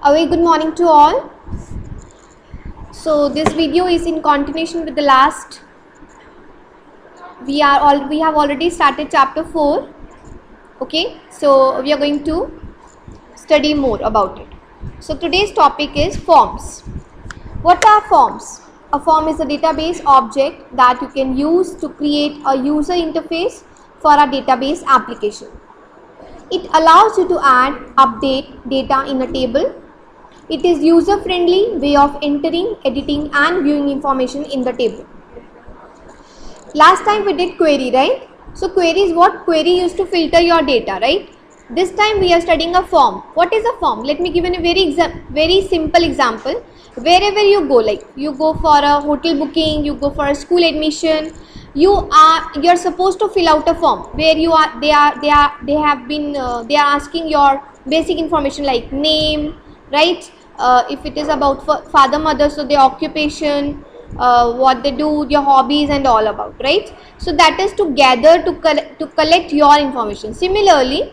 A very good morning to all. So this video is in continuation with the last. We have already started chapter 4. Okay, so we are going to study more about it. So today's topic is forms. What are forms? A form is a database object that you can use to create a user interface for a database application. It allows you to add, update data in a table. It is user-friendly way of entering, editing and viewing information in the table. Last time we did query, right? So query is what? Query used to filter your data, right? This time we are studying a form. What is a form? Let me give you a very simple example. Wherever you go, like you go for a hotel booking, you go for a school admission, you're supposed to fill out a form where they are asking your basic information like name, right? If it is about father, mother, so their occupation, what they do, your hobbies and all about, right? So that is to gather, to collect your information. Similarly,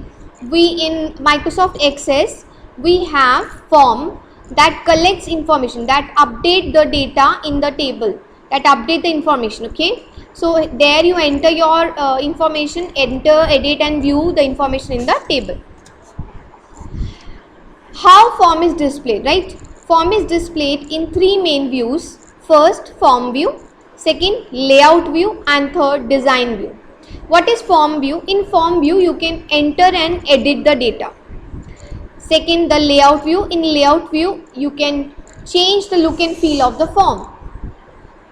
we in Microsoft Access, we have form that collects information, that update the data in the table, that update the information, okay? So there you enter your information, enter, edit and view the information in the table. How form is displayed, right? Form is displayed in three main views. First, form view, second, layout view and third, design view. What is form view? In form view, you can enter and edit the data. Second, the layout view. In layout view, you can change the look and feel of the form.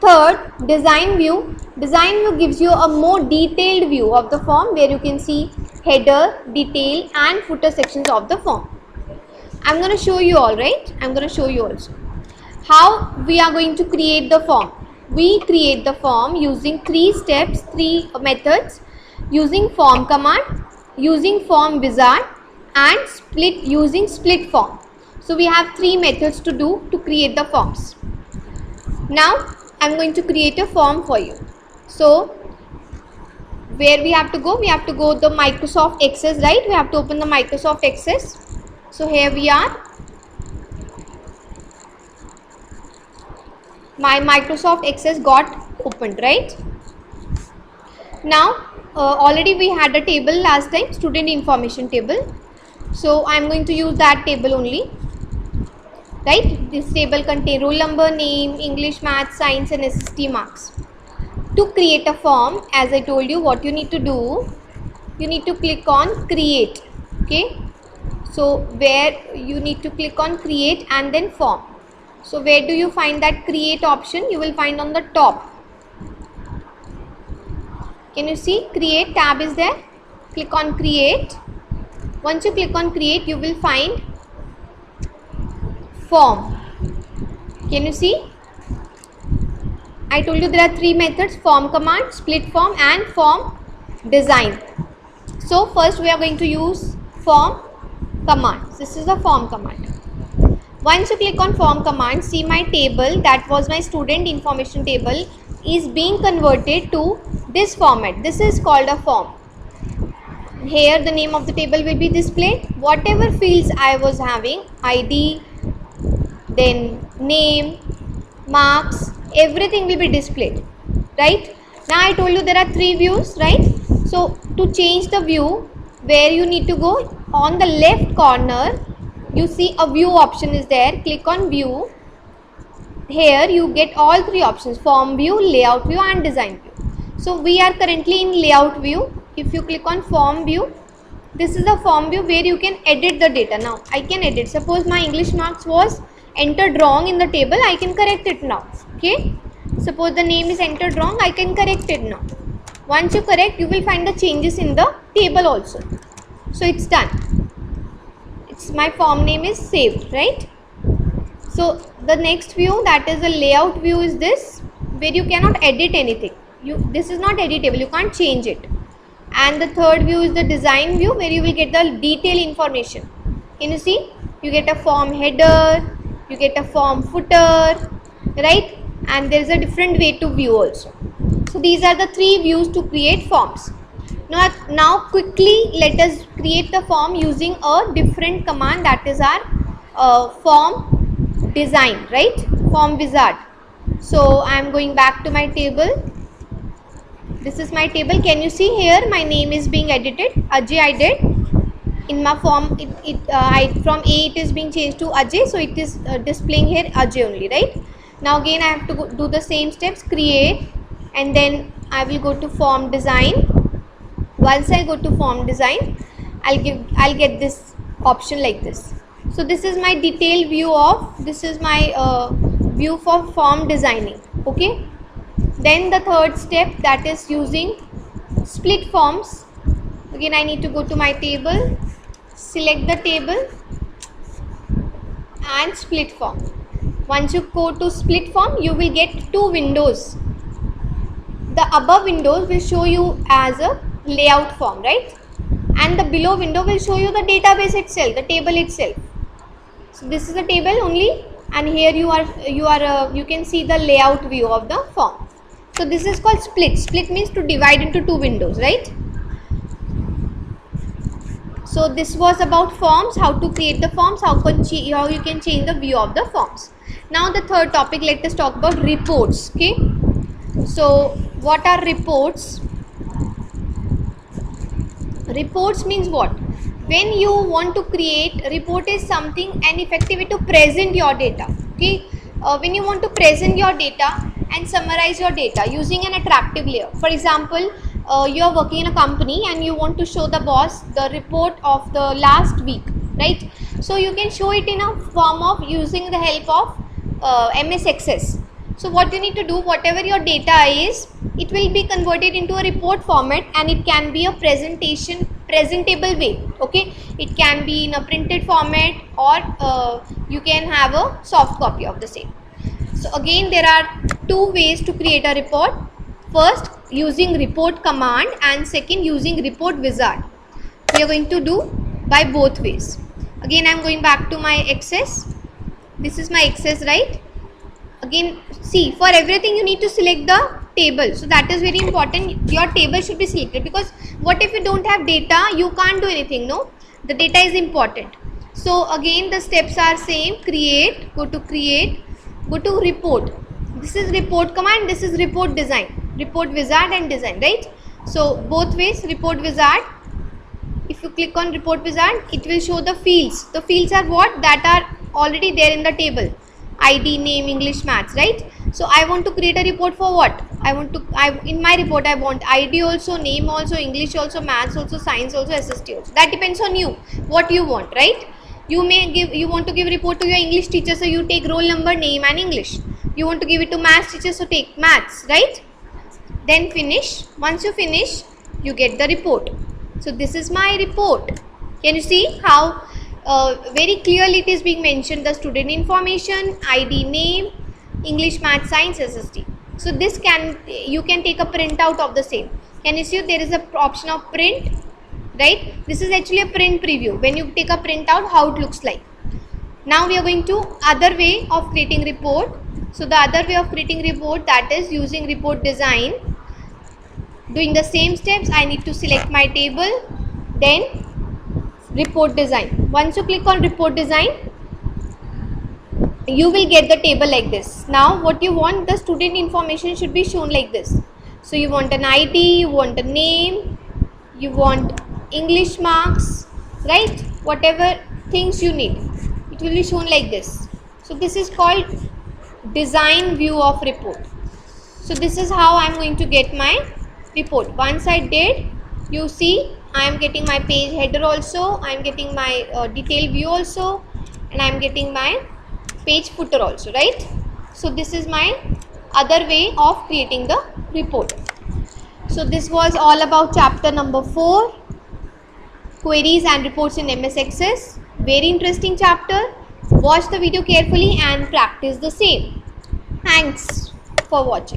Third, design view. Design view gives you a more detailed view of the form where you can see header, detail and footer sections of the form. I'm going to show you all, right? I'm going to show you also how we are going to create the form. We create the form using three steps, three methods, using form command, using form wizard and using split form. So we have three methods to do to create the forms. Now I'm going to create a form for you. So where we have to go? We have to go the Microsoft Access, right? We have to open the Microsoft Access. So here we are. My Microsoft Access got opened, right? Now already we had a table last time, student information table. So I am going to use that table only, right? This table contains roll number, name, English, math, science and SST marks. To create a form, as I told you, what you need to do, you need to click on create, okay? So where you need to click on create and then form. So where do you find that create option? You will find on the top. Can you see create tab is there? Click on create. Once you click on create, you will find form. Can you see? I told you there are three methods: form command, split form and form design. So first we are going to use form command. This is the form command. Once you click on form command, see my table, that was my student information table, is being converted to this format. This is called a form. Here the name of the table will be displayed. Whatever fields I was having, ID, then name, marks, everything will be displayed, right? Now I told you there are three views, right? So to change the view, where you need to go, on the left corner you see a view option is there. Click on view. Here you get all three options: form view, layout view and design view. So we are currently in layout view. If you click on form view, this is the form view where you can edit the data. Now I can edit. Suppose my English marks was entered wrong in the table, I can correct it now, okay? Suppose the name is entered wrong, I can correct it now. Once you correct, you will find the changes in the table also. So it's done. My form name is saved, right? So the next view, that is the layout view, is this where you cannot edit anything. This is not editable, you can't change it. And the third view is the design view where you will get the detailed information. Can you see? You get a form header, you get a form footer, right? And there is a different way to view also. So these are the three views to create forms. Now quickly let us create the form using a different command, that is our form design, right? Form wizard. So I am going back to my table. This is my table. Can you see here my name is being edited? Ajay I did. In my form, from A it is being changed to Ajay, so it is displaying here Ajay only, right? Now again I have to do the same steps, create, and then I will go to form design. Once I go to form design, I'll get this option like this. So this is my detailed view of, this is my view for form designing. Okay, then the third step, that is using split forms. Again I need to go to my table, select the table and split form. Once you go to split form, you will get two windows. The above windows will show you as a layout form, right? And the below window will show you the database itself, the table itself. So this is the table only, and here you can see the layout view of the form. So this is called split. Split means to divide into two windows, right? So this was about forms, how to create the forms, how you can change the view of the forms. Now the third topic, let us talk about reports. Okay, so what are reports? Reports means what? When you want to create, report is something, an effective way to present your data. Okay, when you want to present your data and summarize your data using an attractive layer. For example, you are working in a company and you want to show the boss the report of the last week, right? So you can show it in a form of using the help of MS Access. So what you need to do, whatever your data is, it will be converted into a report format, and it can be a presentable way. Okay, it can be in a printed format, or you can have a soft copy of the same. So again, there are two ways to create a report. First, using report command, and second, using report wizard. We are going to do by both ways. Again, I am going back to my Access. This is my Access, right? Again, see, for everything you need to select the table. So that is very important. Your table should be selected, because what if you don't have data, you can't do anything. No, the data is important. So again, the steps are same. Create, go to create, go to report. This is report command, this is report design, report wizard and design, right? So both ways, report wizard. If you click on report wizard, it will show the fields. The fields are what? That are already there in the table. ID, name, English, maths, right? So I want to create a report for what? In my report I want ID also, name also, English also, maths also, science also, SST also. That depends on you, what you want, right? You want to give report to your English teacher, so you take roll number, name and English. You want to give it to maths teacher, so take maths, right? Then finish. Once you finish, you get the report. So this is my report. Can you see how very clearly it is being mentioned, the student information, ID, name, English, maths, science, SST. So this you can take a printout of the same. Can you see there is a option of print, right? This is actually a print preview. When you take a printout, how it looks like. Now we are going to other way of creating report. So the other way of creating report, that is using report design. Doing the same steps, I need to select my table, then report design. Once you click on report design, you will get the table like this. Now what you want, the student information should be shown like this. So you want an ID, you want a name, you want English marks, right? Whatever things you need, it will be shown like this. So this is called design view of report. So this is how I am going to get my report. Once I did, you see I am getting my page header also, I am getting my detailed view also, and I am getting my page footer also, right? So this is my other way of creating the report. So this was all about chapter number 4, queries and reports in MS Access. Very interesting chapter. Watch the video carefully and practice the same. Thanks for watching.